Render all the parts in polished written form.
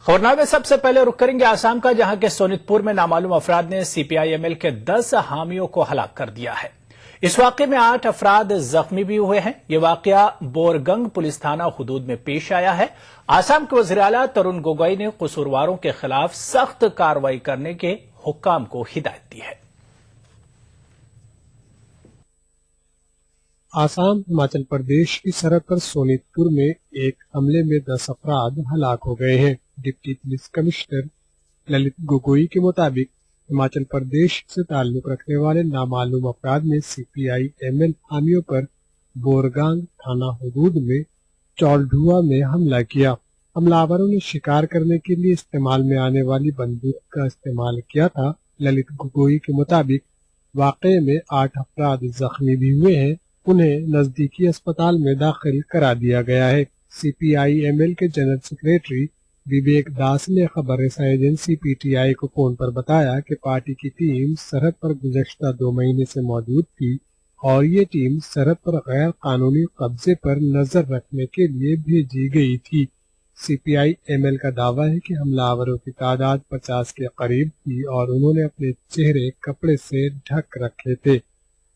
खबरनामे में सबसे पहले रुख करेंगे आसाम का, जहां के सोनितपुर में नामालूम अफराद ने सीपीआई-एमएल के 10 हामियों को हलाक कर दिया है। इस वाक़े में 8 अफराद जख्मी भी हुए हैं। ये वाक़या बोरगंग पुलिस थाना हुदूद में पेश आया है। आसाम के वज़ीर आला तरुण गोगोई ने कसूरवारों के खिलाफ सख्त कार्रवाई करने के हुक्काम को हिदायत दी है। आसाम हिमाचल प्रदेश की सरहद पर सोनितपुर में एक हमले में 10 अफराद हलाक हो गए हैं। Deputy police commissioner Lalit Gogoi के मुताबिक हिमाचल प्रदेश से ताल्लुक रखने वाले नामालूम अफराद ने सीपीआई-एमएल हामियों पर बोरगांग थाना हुदूद में चौलढुआ में हमला किया। हमलावरों ने शिकार करने के लिए इस्तेमाल में आने वाली बंदूक का इस्तेमाल किया था। ललित गोगोई के मुताबिक वाक़ये में 8 अफराद जख्मी भी हुए हैं। उन्हें नजदीकी अस्पताल में दाखिल करा दिया गया है। सीपीआई-एमएल के जनरल सेक्रेटरी विवेक दास ने खबर रसाई एजेंसी पीटीआई को फोन पर बताया कि पार्टी की टीम सरहद पर गुज़श्ता 2 महीने से मौजूद थी और ये टीम सरहद पर गैर कानूनी कब्जे पर नजर रखने के लिए भेजी गई थी। सीपीआई-एमएल का दावा है कि हमलावरों की तादाद 50 के करीब थी और उन्होंने अपने चेहरे कपड़े से ढक रखे थे।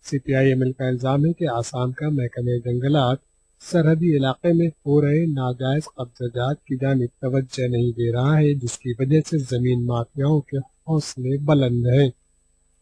सीपीआई-एमएल का इल्जाम है कि आसाम का महकमे जंगलात सरहदी इलाके में हो रहे नाजायज कब्जात की जानिब तवज्जो नहीं दे रहा है, जिसकी वजह से जमीन माफियाओं के हौसले बुलंद हैं।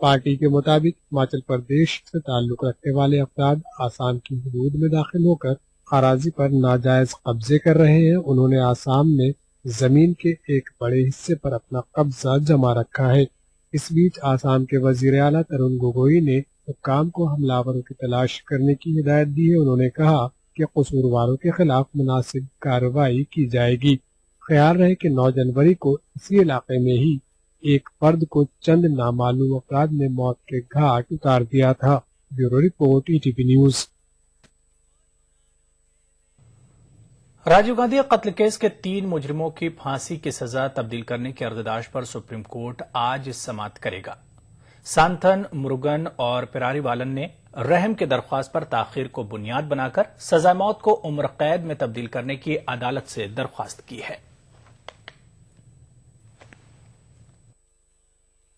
पार्टी के मुताबिक हिमाचल प्रदेश से ताल्लुक रखने वाले अफराद आसाम की हुदूद में दाखिल होकर अराजी पर नाजायज कब्जे कर रहे हैं। उन्होंने आसाम में जमीन के एक बड़े हिस्से पर अपना कब्जा जमा रखा है। इस बीच आसाम के वजीर आला तरुण गोगोई ने हुक्काम को हमलावरों की तलाश करने की हिदायत दी है। उन्होंने कहा कि कसूरवारों के खिलाफ मुनासिब कार्रवाई की जाएगी। ख्याल रहे कि 9 जनवरी को इसी इलाके में ही एक फर्द को चंद नामालूम अफराद ने मौत के घाट उतार दिया था। Bureau report, ETV news. Rajiv Gandhi कत्ल केस के 3 मुजरिमों की फांसी की सजा तब्दील करने की अर्जदाश पर सुप्रीम कोर्ट आज समाअत करेगा। सांथन, मुरुगन और पिरारीवालन ने रहम की दरख्वास्त पर ताखीर को बुनियाद बनाकर सजा मौत को उम्र कैद में तब्दील करने की अदालत से दरख्वास्त की है।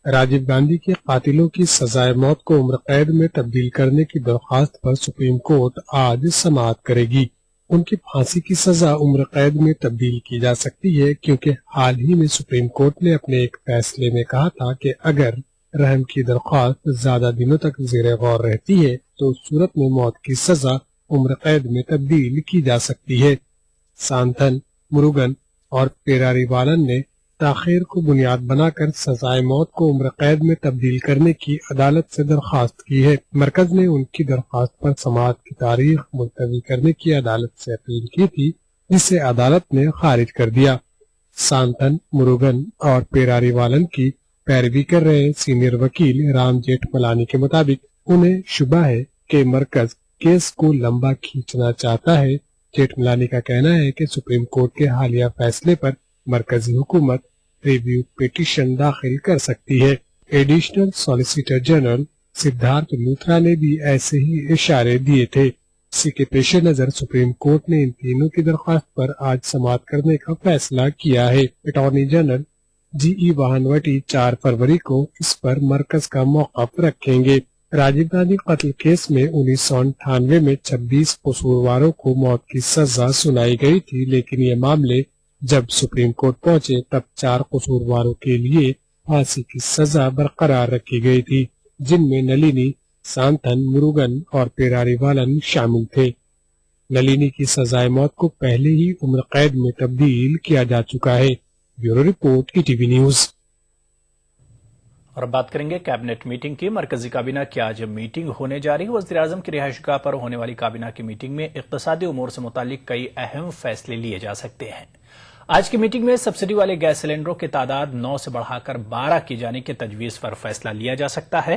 राजीव गांधी के कातिलों की सजाए मौत को उम्र कैद में तब्दील करने की दरख्वास्त पर सुप्रीम कोर्ट आज समाअत करेगी। उनकी फांसी की सजा उम्र कैद में तब्दील की जा सकती है, क्योंकि हाल ही में सुप्रीम कोर्ट ने अपने एक फैसले में कहा था कि अगर रहम की दरख्वास्त ज्यादा दिनों तक ज़ेरे गौर रहती है तो उस सूरत में मौत की सजा उम्र कैद में तब्दील की जा सकती है। सांथन, मुरुगन और पेरारीवालन ने ताखीर को बुनियाद बनाकर सजाए मौत को उम्र कैद में तब्दील करने की अदालत से दरख्वास्त की है। मरकज ने उनकी दरख्वास्त पर समाअत की तारीख मुलतवी करने की अदालत से अपील की थी, जिसे अदालत ने खारिज कर दिया। सांथन, मुरुगन और पेरारीवालन की पैरवी कर रहे सीनियर वकील राम जेठमलानी के मुताबिक उन्हें शुबा है कि मरकज केस को लंबा खींचना चाहता है। जेठमलानी का कहना है कि सुप्रीम कोर्ट के हालिया फैसले पर मरकजी हुकूमत रिव्यू पिटीशन दाखिल कर सकती है। Additional solicitor general Siddharth Luthra ने भी ऐसे ही इशारे दिए थे। इसी के पेश नजर सुप्रीम कोर्ट ने इन तीनों की दरख्वास्त पर आज समाअत करने का फैसला किया है। Attorney general जी.ई. वाहनवटी 4 फरवरी को इस पर मरकज का मौक़िफ़ रखेंगे। राजीव गांधी कत्ल केस में 1998 में 26 कसूरवारों को मौत की सजा सुनाई गई थी, लेकिन ये मामले जब सुप्रीम कोर्ट पहुंचे तब 4 कसूरवारों के लिए फांसी की सजा बरकरार रखी गई थी, जिनमें नलिनी, सांथन, मुरुगन और पेरारीवालन शामिल थे। नलिनी की सजाए मौत को पहले ही उम्र कैद में तब्दील किया जा चुका है। Bureau report, ETV news. और बात करेंगे कैबिनेट मीटिंग की। मरकजी काबीना की आज मीटिंग होने जा रही है। वज़ीर आज़म की रिहाइशगाह पर होने वाली काबीना की मीटिंग में इक़्तिसादी उमूर से मुतालिक कई अहम फैसले लिए जा सकते हैं। आज की मीटिंग में सब्सिडी वाले गैस सिलेंडरों की तादाद 9 से बढ़ाकर 12 की जाने की तजवीज पर फैसला लिया जा सकता है।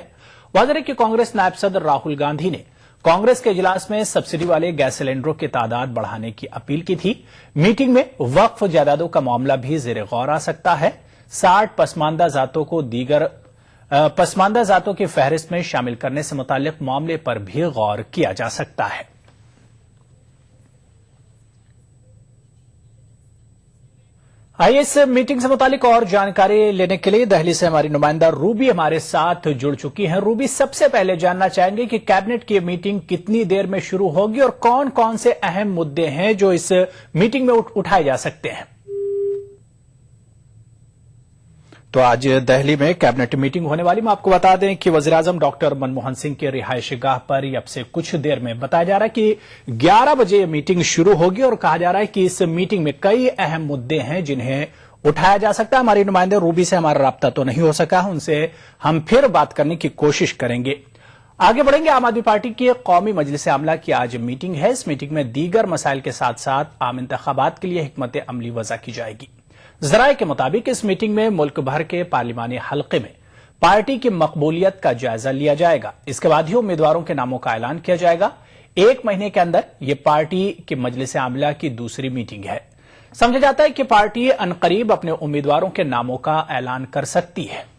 वाज़ेह कि कांग्रेस नायब सदर राहुल गांधी ने कांग्रेस के इजलास में सब्सिडी वाले गैस सिलेंडरों की तादाद बढ़ाने की अपील की थी। मीटिंग में वक्फ जायदादों का मामला भी ज़ेरे गौर आ सकता है। 60 पसमानदा जातों की फहरिस्त में शामिल करने से मुताल्लिक मामले पर भी गौर किया जा सकता है। आइए इस मीटिंग से मुतालिक और जानकारी लेने के लिए दिल्ली से हमारी नुमाइंदा रूबी हमारे साथ जुड़ चुकी हैं। रूबी, सबसे पहले जानना चाहेंगे कि कैबिनेट की मीटिंग कितनी देर में शुरू होगी और कौन कौन से अहम मुद्दे हैं जो इस मीटिंग में उठाए जा सकते हैं। तो आज दिल्ली में कैबिनेट मीटिंग होने वाली, मैं आपको बता दें कि वज़ीर-ए-आज़म डॉक्टर मनमोहन सिंह के रिहायशगाह पर अब से कुछ देर में बताया जा रहा है कि 11 बजे ये मीटिंग शुरू होगी और कहा जा रहा है कि इस मीटिंग में कई अहम मुद्दे हैं जिन्हें उठाया जा सकता है। हमारी नुमाइंदे रूबी से हमारा राब्ता तो नहीं हो सका, उनसे हम फिर बात करने की कोशिश करेंगे। आगे बढ़ेंगे। आम आदमी पार्टी की कौमी मजलिस आमला की आज मीटिंग है। इस मीटिंग में दीगर मसाइल के साथ साथ आम इंतखाबात के लिए हिकमत अमली वज़ा की जाएगी। ज़राए के मुताबिक इस मीटिंग में मुल्क भर के पार्लिमानी हल्के में पार्टी की मकबूलियत का जायजा लिया जाएगा। इसके बाद ही उम्मीदवारों के नामों का ऐलान किया जाएगा। 1 महीने के अंदर यह पार्टी की मजलिस आमला की दूसरी मीटिंग है। समझा जाता है कि पार्टी अनकरीब अपने उम्मीदवारों के नामों का ऐलान कर सकती है।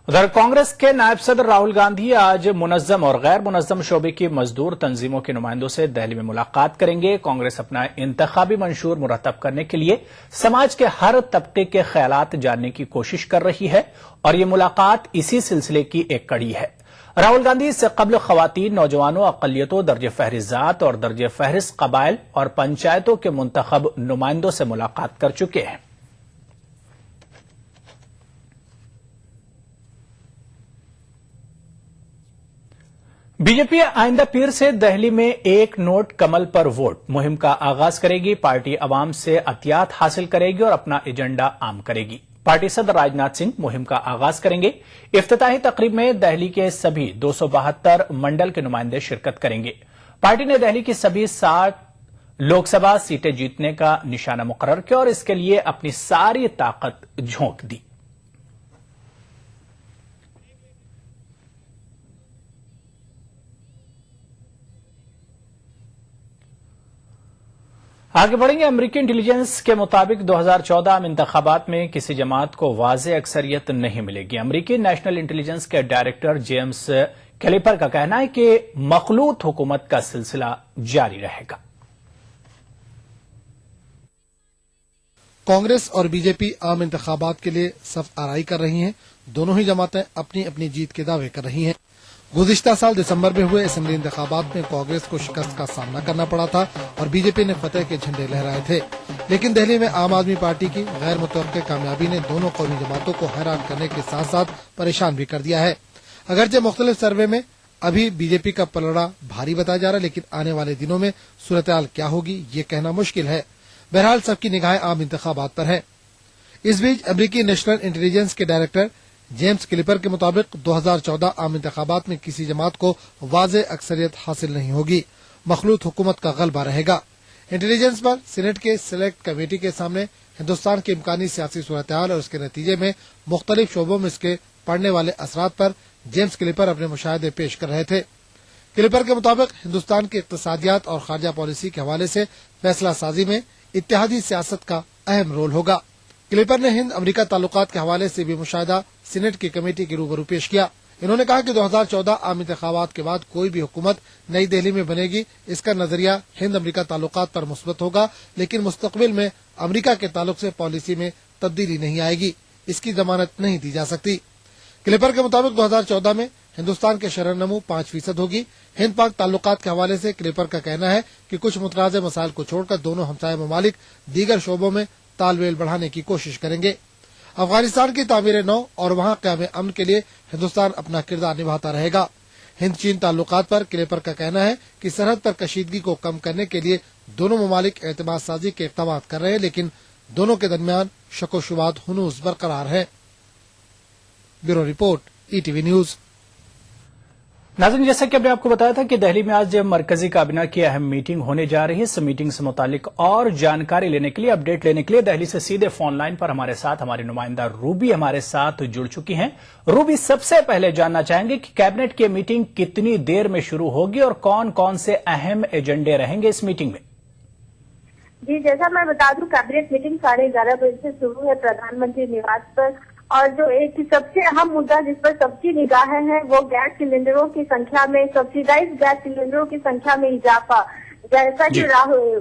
उधर कांग्रेस के नायब सदर राहुल गांधी आज मुनज्जम और गैर मुनज्जम शोबे की मजदूर तंजीमों के नुमाइंदों से दिल्ली में मुलाकात करेंगे। कांग्रेस अपना इंतखाबी मंशूर मुरतब करने के लिए समाज के हर तबके के ख्यालात जानने की कोशिश कर रही है और ये मुलाकात इसी सिलसिले की एक कड़ी है। राहुल गांधी इससे कबल खवातीन, नौजवानों, अकलियतों, दर्जे फहरिस्त जात और दर्जे फहरिस्त कबाइल और पंचायतों के मुंतखब नुमाइंदों से मुलाकात कर चुके हैं। बीजेपी आइंदा पीर से दिल्ली में एक नोट कमल पर वोट मुहिम का आगाज करेगी। पार्टी अवाम से अतियात हासिल करेगी और अपना एजेंडा आम करेगी। पार्टी सदर राजनाथ सिंह मुहिम का आगाज करेंगे। इफ्तिताही तकरीब में दिल्ली के सभी 272 मंडल के नुमाइंदे शिरकत करेंगे। पार्टी ने दिल्ली की सभी 60 लोकसभा सीटें जीतने का निशाना मुकर्रर किया और इसके लिए अपनी सारी ताकत झोंक दी। आगे बढ़ेंगे। अमरीकी इंटेलिजेंस के मुताबिक 2014 में इंतखाबात में किसी जमात को वाज़ेह अक्सरियत नहीं मिलेगी। अमरीकी नेशनल इंटेलिजेंस के डायरेक्टर जेम्स कैलिपर का कहना है कि मखलूत हुकूमत का सिलसिला जारी रहेगा। कांग्रेस और बीजेपी आम इंतखाबात के लिए सफ आराई कर रही हैं। दोनों ही जमातें अपनी अपनी जीत के दावे कर रही हैं। गुज़िश्ता साल दिसंबर में हुए असेंबली इंतखाबात में कांग्रेस को शिकस्त का सामना करना पड़ा था और बीजेपी ने फतेह के झंडे लहराए थे। लेकिन दिल्ली में आम आदमी पार्टी की गैर मुतवक्किल कामयाबी ने दोनों कौमी जमातों को हैरान करने के साथ साथ परेशान भी कर दिया है। अगरचे मुख्तलिफ सर्वे में अभी बीजेपी का पलड़ा भारी बताया जा रहा है, लेकिन आने वाले दिनों में सूरत-ए-हाल क्या होगी ये कहना मुश्किल है। बहरहाल सबकी निगाहें आम इंतखाबात पर है। इस बीच अमरीकी नेशनल इंटेलिजेंस के डायरेक्टर जेम्स कैलिपर के मुताबिक 2014 आम इंतखाबात में किसी जमात को वाज़ेह अक्सरियत हासिल नहीं होगी। मखलूत हुकूमत का गलबा रहेगा। इंटेलिजेंस पर सीनेट के सिलेक्ट कमेटी के सामने हिंदुस्तान की इम्कानी सियासी सूरत-ए-हाल और उसके नतीजे में मुख्तलिफ शोबों में इसके पड़ने वाले असरात पर जेम्स कैलिपर अपने मुशाहिदे पेश कर रहे थे। कैलिपर के मुताबिक हिंदुस्तान की इक़्तिसादियात और खारजा पॉलिसी के हवाले से फैसला साजी में इत्तेहादी सियासत का अहम रोल होगा। कैलिपर ने हिंद अमरीका ताल्लुकात के हवाले से भी मुशाहिदा सीनेट की कमेटी के रूबरू पेश किया। इन्होंने कहा कि 2014 आम इंतखाबात के बाद कोई भी हुकूमत नई दिल्ली में बनेगी, इसका नजरिया हिंद अमरीका ताल्लुकात पर मुस्बत होगा, लेकिन मुस्तकबिल में अमरीका के ताल्लुक से पॉलिसी में तब्दीली नहीं आएगी। इसकी जमानत नहीं दी जा सकती। कैलिपर के मुताबिक 2014 में हिंदुस्तान के शरह नमू 5% होगी। हिंद पाक ताल्लुकात के हवाले से कैलिपर का कहना है कि कुछ मुतनाज़ मसाइल को छोड़कर दोनों हमसाया ममालिक दीगर शोबों में तालमेल बढ़ाने की कोशिश करेंगे। अफगानिस्तान की तामीर नौ और वहाँ क़याम अमन के लिए हिंदुस्तान अपना किरदार निभाता रहेगा। हिंद चीन ताल्लुकात पर कैलिपर का कहना है कि सरहद पर कशीदगी को कम करने के लिए दोनों ममालिक एतमाद साजी के इक़दाम कर रहे हैं, लेकिन दोनों के दरमियान शको शुबात हुनूस बरकरार है। Bureau report, ETV news. नाज़रीन, जैसा कि हमने आपको बताया था कि दिल्ली में आज मरकजी काबीना की अहम मीटिंग होने जा रही है। इस मीटिंग से मुतालिक और जानकारी लेने के लिए, अपडेट लेने के लिए दिल्ली से सीधे फोन लाइन पर हमारे साथ हमारी नुमाइंदा रूबी हमारे साथ जुड़ चुकी हैं। रूबी, सबसे पहले जानना चाहेंगे कि कैबिनेट की मीटिंग कितनी देर में शुरू होगी और कौन कौन से अहम एजेंडे रहेंगे इस मीटिंग में? जी, जैसा मैं बता दूं, कैबिनेट मीटिंग 11:30 बजे से शुरू है प्रधानमंत्री निवास पर। और जो एक सबसे अहम मुद्दा जिस पर सबकी निगाहें हैं वो गैस सिलेंडरों की संख्या में, सब्सिडाइज गैस सिलेंडरों की संख्या में इजाफा। जैसा कि जी। राहुल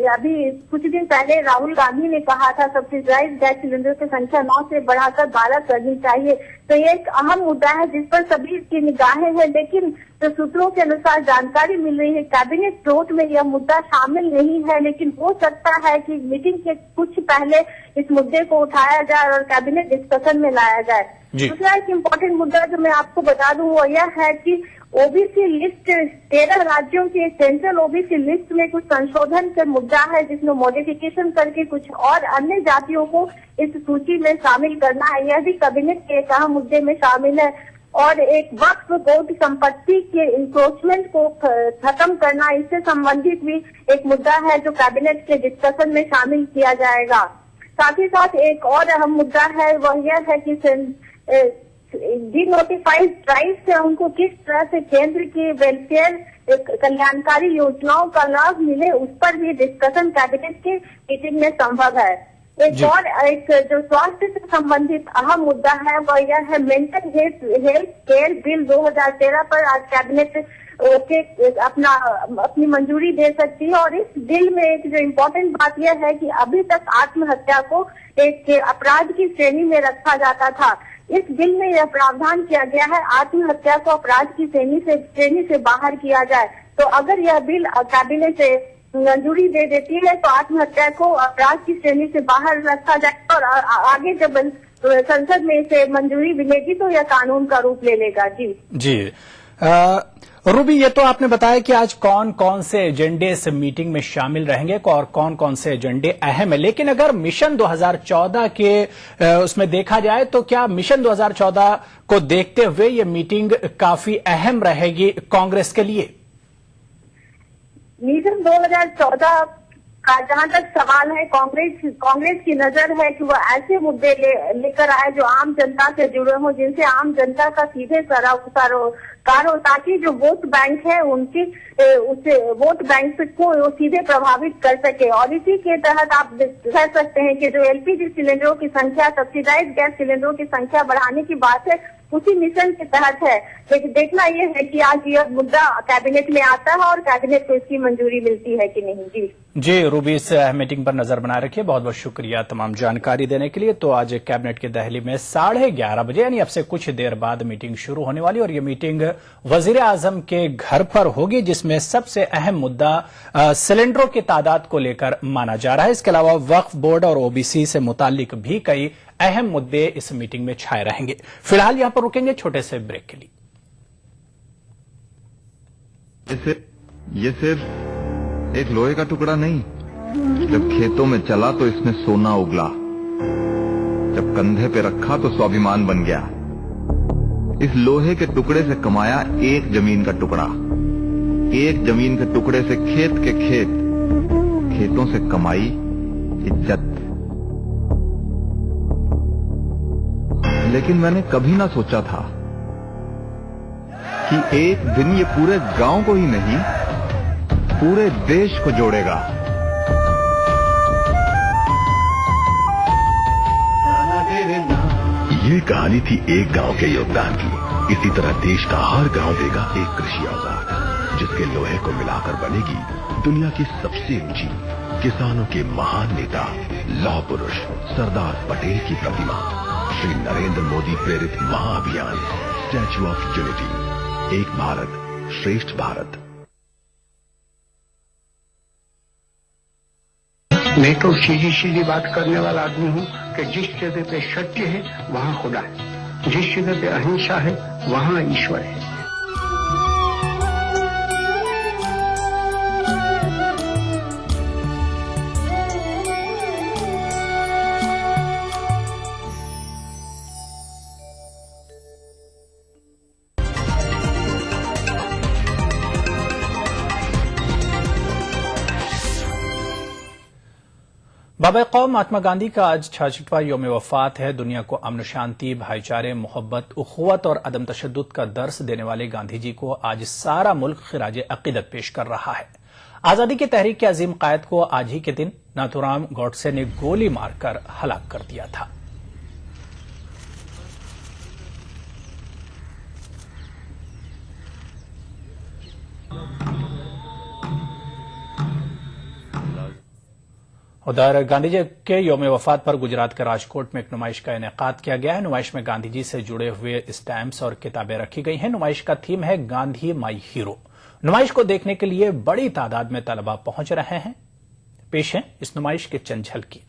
अभी कुछ दिन पहले राहुल गांधी ने कहा था सब्सिडाइज्ड गैस सिलेंडर की संख्या 9 से बढ़ाकर 12 करनी चाहिए। तो ये एक अहम मुद्दा है जिस पर सभी की निगाहें हैं, लेकिन तो सूत्रों के अनुसार जानकारी मिल रही है कैबिनेट नोट में यह मुद्दा शामिल नहीं है, लेकिन हो सकता है कि मीटिंग के कुछ पहले इस मुद्दे को उठाया जाए और कैबिनेट डिस्कशन में लाया जाए। दूसरा एक इम्पोर्टेंट मुद्दा जो मैं आपको बता दूं वो यह है कि ओबीसी लिस्ट 13 राज्यों की सेंट्रल ओबीसी लिस्ट में कुछ संशोधन का मुद्दा है, जिसमें मॉडिफिकेशन करके कुछ और अन्य जातियों को इस सूची में शामिल करना है। यह भी कैबिनेट के एक अहम मुद्दे में शामिल है। और एक वक्फ बोर्ड संपत्ति के इंक्रोचमेंट को खत्म करना, इससे संबंधित भी एक मुद्दा है जो कैबिनेट के डिस्कशन में शामिल किया जाएगा। साथ ही साथ एक और अहम मुद्दा है वह यह है कि डिनोटिफाइड ट्राइब्स से उनको किस तरह से केंद्र की वेलफेयर कल्याणकारी योजनाओं का लाभ मिले, उस पर भी डिस्कशन कैबिनेट की मीटिंग में संभव है। एक जो स्वास्थ्य से संबंधित अहम मुद्दा है वह यह है मेंटल हेल्थ केयर बिल 2013 पर आज कैबिनेट अपनी मंजूरी दे सकती है। और इस बिल में एक जो इम्पोर्टेंट बात यह है कि अभी तक आत्महत्या को एक अपराध की श्रेणी में रखा जाता था। इस बिल में यह प्रावधान किया गया है आत्महत्या को अपराध की श्रेणी से बाहर किया जाए। तो अगर यह बिल कैबिनेट मंजूरी दे देती है तो आत्महत्या को अपराध की श्रेणी से बाहर रखा जाए और आगे जब संसद में इसे मंजूरी मिलेगी तो यह कानून का रूप ले लेगा। जी रूबी, ये तो आपने बताया कि आज कौन कौन से एजेंडे इस मीटिंग में शामिल रहेंगे और कौन कौन से एजेंडे अहम है, लेकिन अगर मिशन 2014 के उसमें देखा जाए तो क्या मिशन 2014 को देखते हुए ये मीटिंग काफी अहम रहेगी कांग्रेस के लिए? मिशन 2014 का जहां तक सवाल है, कांग्रेस की नजर है कि वह ऐसे मुद्दे लेकर आए जो आम जनता से जुड़े हों, जिनसे आम जनता का सीधे सरोकार हो, ताकि जो वोट बैंक है उनकी उसे वोट बैंक को सीधे प्रभावित कर सके। और इसी के तहत आप कह सकते हैं कि जो एलपीजी सिलेंडरों की संख्या, सब्सिडाइज्ड गैस सिलेंडरों की संख्या बढ़ाने की बात है, उसी मिशन के तहत है। लेकिन देखना यह है कि आज यह मुद्दा कैबिनेट में आता है और कैबिनेट को इसकी मंजूरी मिलती है कि नहीं। जी रूबी, इस मीटिंग पर नजर बनाए रखिए। बहुत बहुत शुक्रिया तमाम जानकारी देने के लिए। तो आज कैबिनेट की दहली में 11:30 बजे यानी अब से कुछ देर बाद मीटिंग शुरू होने वाली और ये मीटिंग वजीर आजम के घर पर होगी, जिसमें सबसे अहम मुद्दा सिलेंडरों की तादाद को लेकर माना जा रहा है। इसके अलावा वक्फ बोर्ड और ओबीसी से मुतालिक भी कई अहम मुद्दे इस मीटिंग में छाए रहेंगे। फिलहाल यहां पर रुकेंगे छोटे से ब्रेक के लिए। ये सिर्फ एक लोहे का टुकड़ा नहीं, जब खेतों में चला तो इसने सोना उगला, जब कंधे पे रखा तो स्वाभिमान बन गया। इस लोहे के टुकड़े से कमाया एक जमीन का टुकड़ा, एक जमीन के टुकड़े से खेत के खेत, खेतों से कमाई इज्जत। लेकिन मैंने कभी ना सोचा था कि एक दिन ये पूरे गांव को ही नहीं, पूरे देश को जोड़ेगा। ये कहानी थी एक गांव के योगदान की। इसी तरह देश का हर गांव देगा एक कृषि औजार, जिसके लोहे को मिलाकर बनेगी दुनिया की सबसे ऊंची, किसानों के महान नेता, लौह पुरुष सरदार पटेल की प्रतिमा। श्री नरेंद्र मोदी प्रेरित महाअभियान स्टैच्यू ऑफ यूनिटी, एक भारत श्रेष्ठ भारत। मैं तो सीधी सीधी बात करने वाला आदमी हूँ कि जिस जगह पे सत्य है वहाँ खुदा है, जिस जगह पे अहिंसा है वहाँ ईश्वर है। बाबा कौम महात्मा गांधी का आज 66वां यौम वफात है। दुनिया को अमन शांति, भाईचारे, मोहब्बत, उखुवत और अदम तशद्दुद का दर्स देने वाले गांधी जी को आज सारा मुल्क खिराज अकीदत पेश कर रहा है। आजादी की तहरीक के अजीम कायद को आज ही के दिन नाथूराम गॉडसे ने गोली मारकर हलाक कर दिया था। उधर गांधी जी के यौम वफात पर गुजरात के राजकोट में एक नुमाइश का इनेकाद किया गया है। नुमाइश में गांधी जी से जुड़े हुए स्टैम्प्स और किताबें रखी गई हैं। नुमाइश का थीम है गांधी माई हीरो। नुमाइश को देखने के लिए बड़ी तादाद में तलबा पहुंच रहे हैं। पेश है इस नुमाइश के चंद झलकी।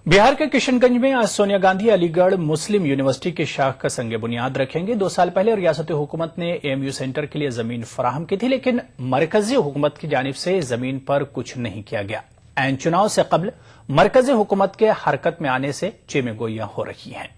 बिहार के किशनगंज में आज सोनिया गांधी अलीगढ़ मुस्लिम यूनिवर्सिटी की शाख का संग बुनियाद रखेंगे। 2 साल पहले रियासती हुकूमत ने एएमयू सेंटर के लिए जमीन फराहम की थी, लेकिन मरकजी हुकूमत की जानिब से जमीन पर कुछ नहीं किया गया। ऐन चुनाव से कबल मरकजी हुकूमत के हरकत में आने से चेमेगोइयां हो रही हैं।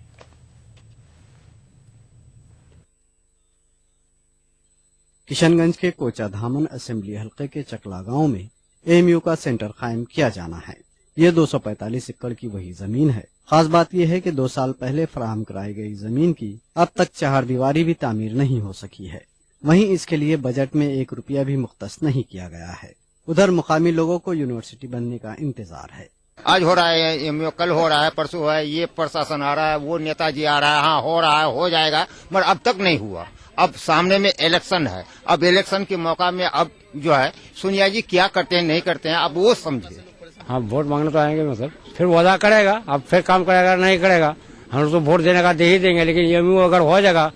किशनगंज के कोचा धामन असेंबली हलके के चकला गांव में एएमयू का सेंटर कायम किया जाना है। ये 245 एकड़ की वही जमीन है। खास बात यह है कि 2 साल पहले फराहम कराई गई जमीन की अब तक 4 दीवारी भी तामीर नहीं हो सकी है। वहीं इसके लिए बजट में 1 रुपया भी मुख्तस नहीं किया गया है। उधर मुकामी लोगों को यूनिवर्सिटी बनने का इंतजार है। आज हो रहा है एएमयू, कल हो रहा है, परसों है, ये प्रशासन आ रहा है, वो नेताजी आ रहा है, हाँ हो रहा है, हो जाएगा, मगर अब तक नहीं हुआ। अब सामने में इलेक्शन है, अब इलेक्शन के मौका में अब जो है सोनिया जी क्या करते हैं नहीं करते हैं, अब वो समझे। हाँ, वोट मांगने तो आएंगे, मतलब फिर वादा करेगा, अब फिर काम करेगा नहीं करेगा, हम लोग तो वोट देने का दे ही देंगे, लेकिन एएमयू अगर हो जाएगा।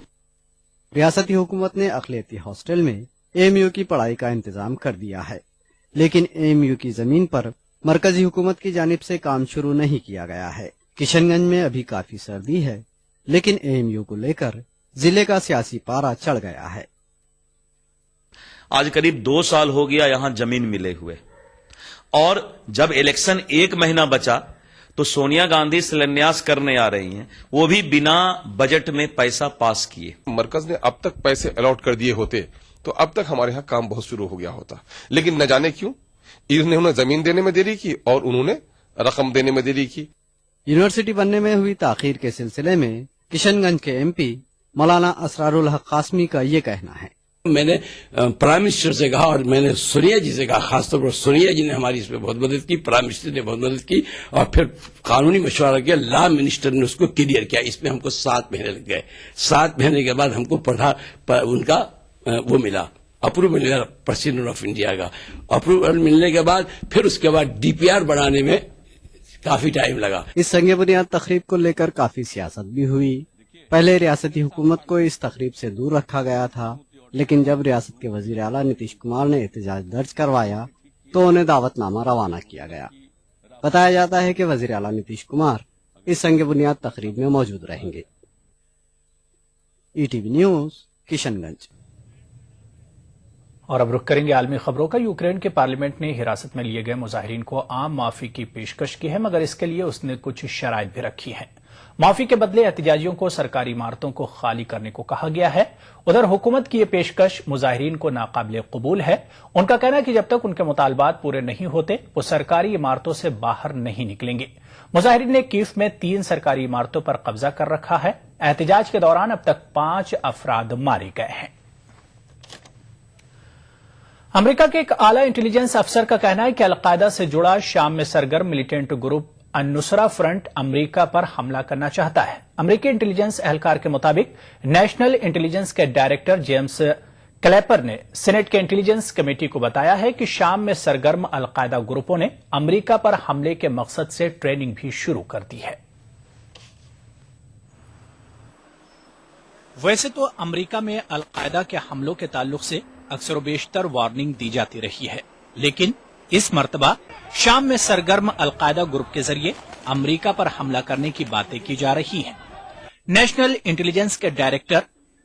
रियासती हुकूमत ने अखिलती हॉस्टल में एएमयू की पढ़ाई का इंतजाम कर दिया है, लेकिन एएमयू की जमीन पर मरकजी हुकूमत की जानिब से काम शुरू नहीं किया गया है। किशनगंज में अभी काफी सर्दी है, लेकिन एएमयू को लेकर जिले का सियासी पारा चढ़ गया है। आज करीब 2 साल हो गया यहां जमीन मिले हुए, और जब इलेक्शन 1 महीना बचा तो सोनिया गांधी शिलान्यास करने आ रही हैं, वो भी बिना बजट में पैसा पास किए। मरकज ने अब तक पैसे अलॉट कर दिए होते तो अब तक हमारे यहाँ काम बहुत शुरू हो गया होता, लेकिन न जाने क्यों इन्होंने जमीन देने में देरी की और उन्होंने रकम देने में देरी की। यूनिवर्सिटी बनने में हुई ताखीर के सिलसिले में किशनगंज के एमपी मौलाना असरारुल हक कासमी का ये कहना है। मैंने प्राइम मिनिस्टर से कहा और मैंने सोनिया जी से कहा, खासतौर पर सोनिया जी ने हमारी इसमें बहुत मदद की, प्राइम मिनिस्टर ने बहुत मदद की, और फिर कानूनी मशवरा किया, लॉ मिनिस्टर ने उसको क्लियर किया। इसमें हमको 7 महीने लग गए। 7 महीने के बाद हमको उनका वो मिला, अप्रूवल मिला, प्रेसिडेंट ऑफ इंडिया का अप्रूवल मिलने के बाद फिर उसके बाद डीपीआर बनाने में काफी टाइम लगा। इस संग बुनियाद तकरीब को लेकर काफी सियासत भी हुई। पहले रियासती हुकूमत को इस तकरीब से दूर रखा गया था, लेकिन जब रियासत के वजीर आला नीतीश कुमार ने एहतजाज दर्ज करवाया तो उन्हें दावतनामा रवाना किया गया। बताया जाता है कि वजीर आला नीतीश कुमार इस संग बुनियाद तकरीब में मौजूद रहेंगे। ETV news, Kishanganj. और अब रुख करेंगे आलमी खबरों का। यूक्रेन के पार्लियामेंट ने हिरासत में लिए गए मुजाहिरीन को आम माफी की पेशकश की है, मगर इसके लिए उसने कुछ शराइत भी रखी हैं। माफी के बदले एहतजाजियों को सरकारी इमारतों को खाली करने को कहा गया है। उधर हुकूमत की यह पेशकश मुजाहिरीन को नाकाबिले कबूल है। उनका कहना है कि जब तक उनके मुतालबात पूरे नहीं होते वो सरकारी इमारतों से बाहर नहीं निकलेंगे। मुजाहिरीन ने कीव में 3 सरकारी इमारतों पर कब्जा कर रखा है। एहतजाज के दौरान अब तक 5 अफराद मारे गए हैं। अमेरिका के एक आला इंटेलिजेंस अफसर का कहना है कि अलकायदा से जुड़ा शाम में सरगर्म मिलिटेंट ग्रुप अन-नुसरा फ्रंट अमेरिका पर हमला करना चाहता है। अमेरिकी इंटेलिजेंस एहलकार के मुताबिक नेशनल इंटेलिजेंस के डायरेक्टर जेम्स क्लैपर ने सीनेट के इंटेलिजेंस कमेटी को बताया है कि शाम में सरगर्म अलकायदा ग्रुपों ने अमेरिका पर हमले के मकसद से ट्रेनिंग भी शुरू कर दी है। वैसे तो अमेरिका में अलकायदा के हमलों के ताल्लुक से अक्सर बेशतर वार्निंग दी जाती रही है, लेकिन इस मर्तबा शाम में सरगर्म अलकायदा ग्रुप के जरिए अमेरिका पर हमला करने की बातें की जा रही हैं। नेशनल इंटेलिजेंस के डायरेक्टर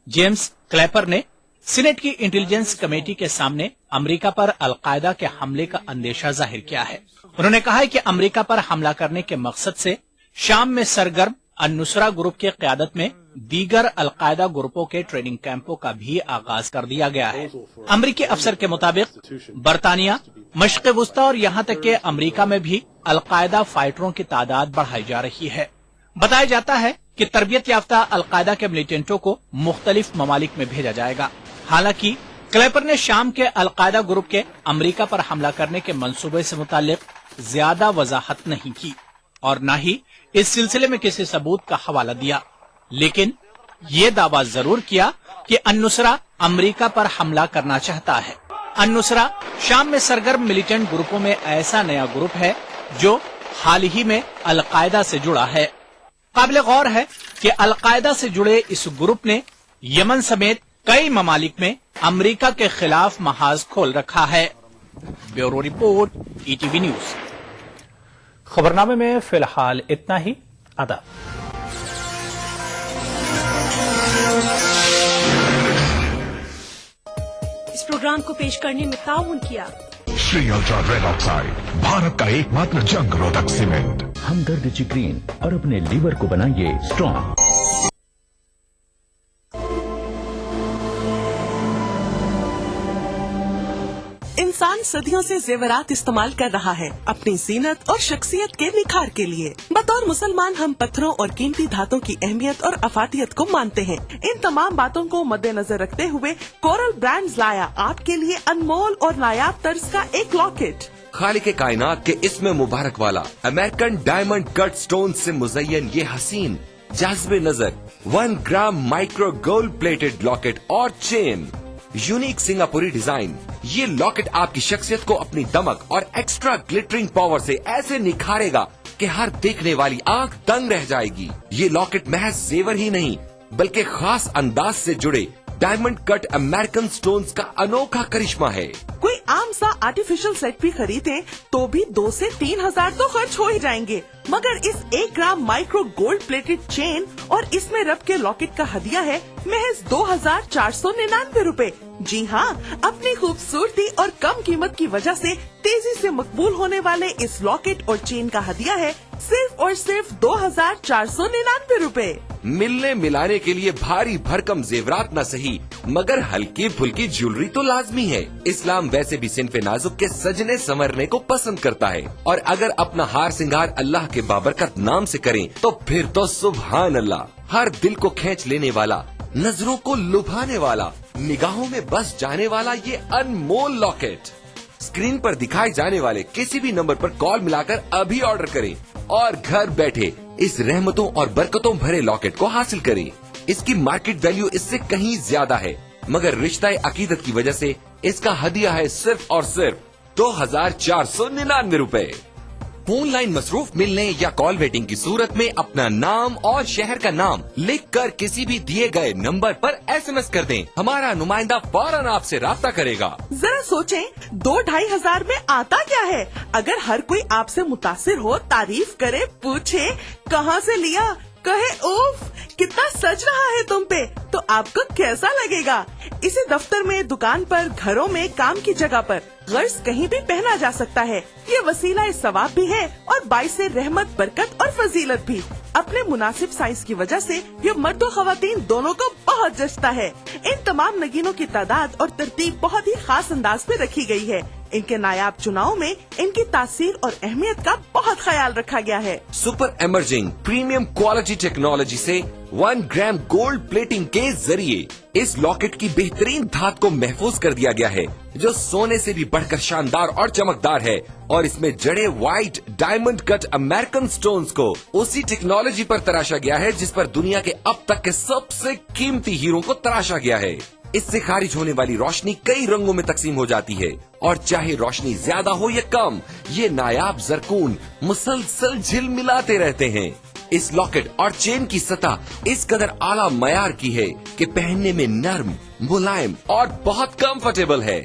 जेम्स क्लैपर ने सीनेट की इंटेलिजेंस कमेटी के सामने अमेरिका पर अलकायदा के हमले का अंदेशा जाहिर किया है। उन्होंने कहा है कि अमेरिका पर हमला करने के मकसद से शाम में सरगर्म अन-नुसरा ग्रुप की क़यादत में दीगर अलकायदा ग्रुपों के ट्रेनिंग कैंपों का भी आगाज कर दिया गया है। अमरीकी अफसर के मुताबिक बरतानिया, मशक़ वुस्ता और यहाँ तक कि अमरीका में भी अलकायदा फाइटरों की तादाद बढ़ाई जा रही है। बताया जाता है कि तरबियत याफ्ता अलकायदा के मिलिटेंटों को मुख्तलिफ ममालिक में भेजा जाएगा। हालांकि क्लेपर ने शाम के अलकायदा ग्रुप के अमरीका पर हमला करने के मंसूबे से मुतालिक ज्यादा वजाहत नहीं की और न ही इस सिलसिले में किसी सबूत का हवाला दिया, लेकिन ये दावा जरूर किया कि अन-नुसरा अमरीका पर हमला करना चाहता है। अन-नुसरा शाम में सरगर्म मिलिटेंट ग्रुपों में ऐसा नया ग्रुप है जो हाल ही में अलकायदा से जुड़ा है। काबिल गौर है कि अलकायदा से जुड़े इस ग्रुप ने यमन समेत कई ममालिक में अमरीका के खिलाफ महाज खोल रखा है। Bureau report, ETV news. खबरनामे में फिलहाल इतना ही। आदाब। इस प्रोग्राम को पेश करने में ताउन किया Shri ultra red oxide, Bharat का एकमात्र जंग रोधक सीमेंट। हमदर्द जिग्रीन और अपने लीवर को बनाइए स्ट्रॉन्ग। इंसान सदियों से जेवरात इस्तेमाल कर रहा है अपनी जीनत और शख्सियत के निखार के लिए। बतौर मुसलमान हम पत्थरों और कीमती धातों की अहमियत और अफादियत को मानते हैं। इन तमाम बातों को मद्देनजर रखते हुए कोरल ब्रांड्स लाया आपके लिए अनमोल और नायाब तर्ज का एक लॉकेट। खालिक कायनात के इसमें मुबारक वाला अमेरिकन डायमंड कट स्टोन से मुज़य्यन ये हसीन जाज़बे नजर 1 ग्राम माइक्रो गोल्ड प्लेटेड लॉकेट और चेन, यूनिक सिंगापुरी डिजाइन। ये लॉकेट आपकी शख्सियत को अपनी दमक और एक्स्ट्रा ग्लिटरिंग पावर से ऐसे निखारेगा कि हर देखने वाली आंख दंग रह जाएगी। ये लॉकेट महज जेवर ही नहीं बल्कि खास अंदाज से जुड़े डायमंड कट अमेरिकन स्टोन्स का अनोखा करिश्मा है। कोई आम सा आर्टिफिशियल सेट भी खरीदे तो भी 2 से 3 हजार तो खर्च हो ही जाएंगे, मगर इस 1 ग्राम माइक्रो गोल्ड प्लेटेड चेन और इसमें रब के लॉकेट का हदिया है महज 2499 रुपए। जी हाँ, अपनी खूबसूरती और कम कीमत की वजह से तेजी से मकबूल होने वाले इस लॉकेट और चेन का हदिया है सिर्फ और सिर्फ 2499 रुपए। मिलने मिलाने के लिए भारी भरकम जेवरात न सही मगर हल्की फुल्की ज्वेलरी तो लाजमी है। इस्लाम वैसे भी सिनफे नाजुक के सजने संवरने को पसंद करता है और अगर अपना हार सिंगार अल्लाह के बाबरकत नाम से करें तो फिर तो सुभान अल्लाह। हर दिल को खींच लेने वाला, नजरों को लुभाने वाला, निगाहों में बस जाने वाला ये अनमोल लॉकेट स्क्रीन पर दिखाए जाने वाले किसी भी नंबर पर कॉल मिलाकर अभी ऑर्डर करें और घर बैठे इस रहमतों और बरकतों भरे लॉकेट को हासिल करें। इसकी मार्केट वैल्यू इससे कहीं ज्यादा है मगर रिश्ता अकीदत की वजह से इसका हदिया है सिर्फ और सिर्फ 2499 रुपए। फोन लाइन मसरूफ मिलने या कॉल वेटिंग की सूरत में अपना नाम और शहर का नाम लिखकर किसी भी दिए गए नंबर पर SMS कर दें। हमारा नुमाइंदा फौरन आपसे राब्ता करेगा। जरा सोचें, 2-2.5 हजार में आता क्या है? अगर हर कोई आपसे मुतासिर हो, तारीफ करे, पूछे कहाँ से लिया, कहे उफ कितना सज रहा है तुम पे, तो आपको कैसा लगेगा? इसे दफ्तर में, दुकान पर, घरों में, काम की जगह पर गर्ज कहीं भी पहना जा सकता है। ये वसीला सवाब भी है और बाइसे रहमत, बरकत और फजीलत भी। अपने मुनासिब साइज की वजह से ये मर्द और खवातीन दोनों को बहुत जचता है। इन तमाम नगीनों की तादाद और तरतीब बहुत ही खास अंदाज में रखी गई है। इनके नायाब चुनाव में इनकी तासीर और अहमियत का बहुत ख्याल रखा गया है। Super emerging premium quality technology से 1 ग्राम गोल्ड प्लेटिंग के जरिए इस लॉकेट की बेहतरीन धात को महफूज कर दिया गया है जो सोने से भी बढ़कर शानदार और चमकदार है और इसमें जड़े white diamond cut American stones को उसी टेक्नोलॉजी पर तराशा गया है जिस पर दुनिया के अब तक के सबसे कीमती हीरो को तराशा गया है। इससे खारिज होने वाली रोशनी कई रंगों में तकसीम हो जाती है और चाहे रोशनी ज्यादा हो या कम, ये नायाब जरकून मुसलसल झिलमिलाते रहते हैं। इस लॉकेट और चेन की सतह इस कदर आला मयार की है कि पहनने में नर्म, मुलायम और बहुत कंफर्टेबल है।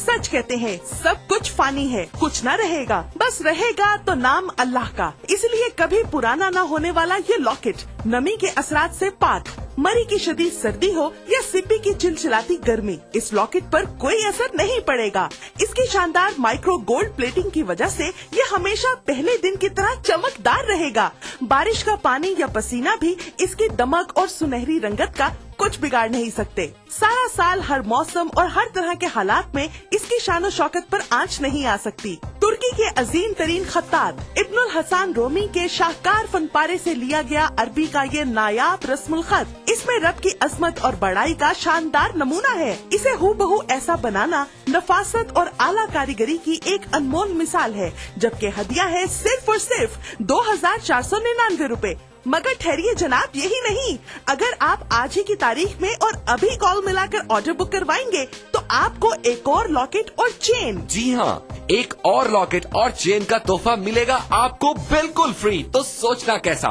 सच कहते हैं सब कुछ फानी है, कुछ न रहेगा, बस रहेगा तो नाम अल्लाह का। इसलिए कभी पुराना न होने वाला ये लॉकेट नमी के असरात से पाक, मरी की शदीद सर्दी हो या सिप्पी की चिलचिलाती गर्मी, इस लॉकेट पर कोई असर नहीं पड़ेगा। इसकी शानदार माइक्रो गोल्ड प्लेटिंग की वजह से ये हमेशा पहले दिन की तरह चमकदार रहेगा। बारिश का पानी या पसीना भी इसकी दमक और सुनहरी रंगत का कुछ बिगाड़ नहीं सकते। सारा साल हर मौसम और हर तरह के हालात में इसकी शानो शौकत पर आंच नहीं आ सकती। तुर्की के अजीम तरीन खत्तात इब्नुल हसन रोमी के शाहकार फनपारे से लिया गया अरबी का ये नायाब रस्मुल खत, इसमें रब की अजमत और बड़ाई का शानदार नमूना है। इसे हूबहू ऐसा बनाना नफासत और आला कारीगरी की एक अनमोल मिसाल है, जबकि हदिया है सिर्फ और सिर्फ 2499 रूपए। मगर ठहरिए जनाब, यही नहीं, अगर आप आज ही की तारीख में और अभी कॉल मिलाकर ऑर्डर बुक करवाएंगे तो आपको एक और लॉकेट और चेन, जी हाँ, एक और लॉकेट और चेन का तोहफा मिलेगा आपको बिल्कुल फ्री। तो सोचना कैसा?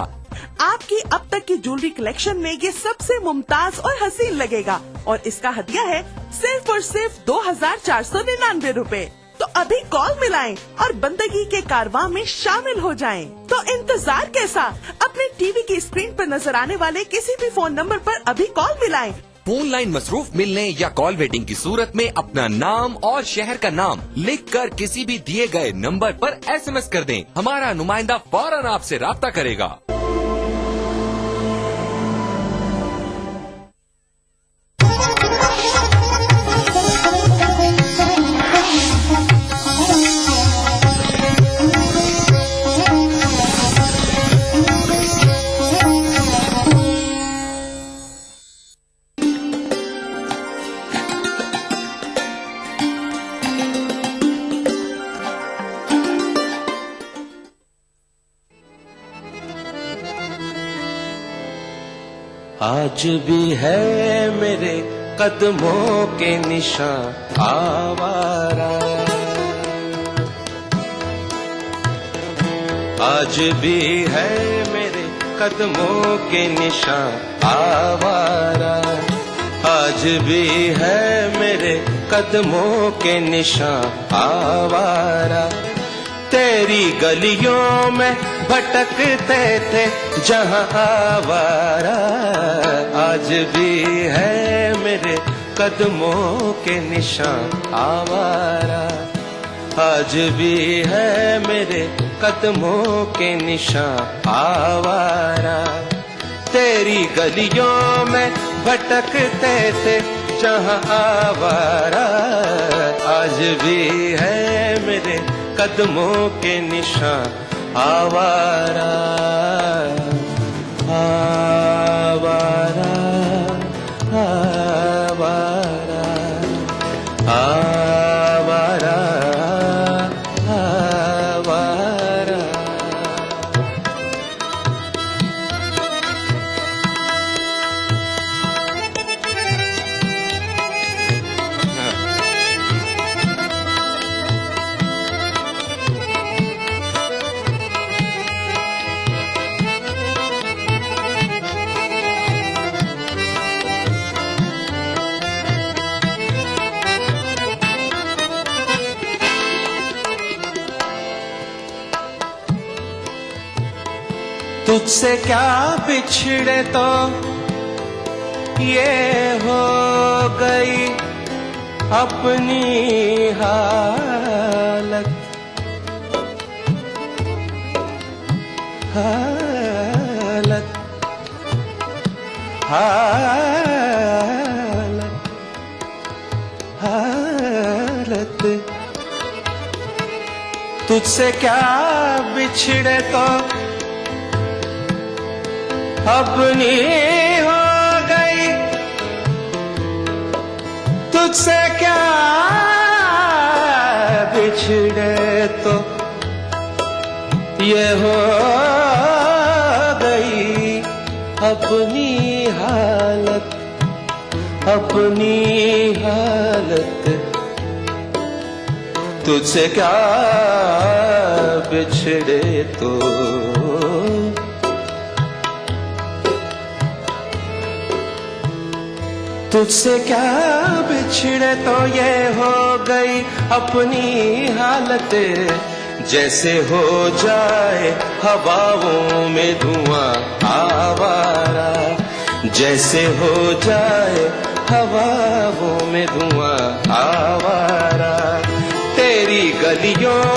आपकी अब तक की ज्वेलरी कलेक्शन में ये सबसे मुमताज और हसीन लगेगा और इसका हदिया है सिर्फ और सिर्फ 2499 रूपए। तो अभी कॉल मिलाएं और बंदगी के कारवां में शामिल हो जाएं। तो इंतजार कैसा? अपने टीवी की स्क्रीन पर नजर आने वाले किसी भी फोन नंबर पर अभी कॉल मिलाएं। फोन लाइन मसरूफ मिलने या कॉल वेटिंग की सूरत में अपना नाम और शहर का नाम लिखकर किसी भी दिए गए नंबर पर SMS कर दें। हमारा नुमाइंदा फौरन आपसे राब्ता करेगा। आज भी है मेरे कदमों के निशान आवारा, आज भी है मेरे कदमों के निशान आवारा, आज भी है मेरे कदमों के निशान आवारा। तेरी गलियों में भटकते थे जहाँ आवारा, आज भी है मेरे कदमों के निशान आवारा, आज भी है मेरे कदमों के निशान आवारा। तेरी गलियों में भटकते थे जहाँ आवारा, आज भी है मेरे कदमों के निशान आवारा, आवारा, आवारा, आवारा, आवारा। तुझसे क्या बिछड़े तो ये हो गई अपनी हालत, हालत, हालत, हालत। तुझसे क्या बिछड़े तो अपनी हो गई, तुझसे क्या बिछड़े तो ये हो गई अपनी हालत, अपनी हालत। तुझसे क्या बिछड़े तो तुझसे क्या बिछड़े तो ये हो गई अपनी हालत, जैसे हो जाए हवाओं में धुआं आवारा, जैसे हो जाए हवाओं में धुआं आवारा, तेरी गलियों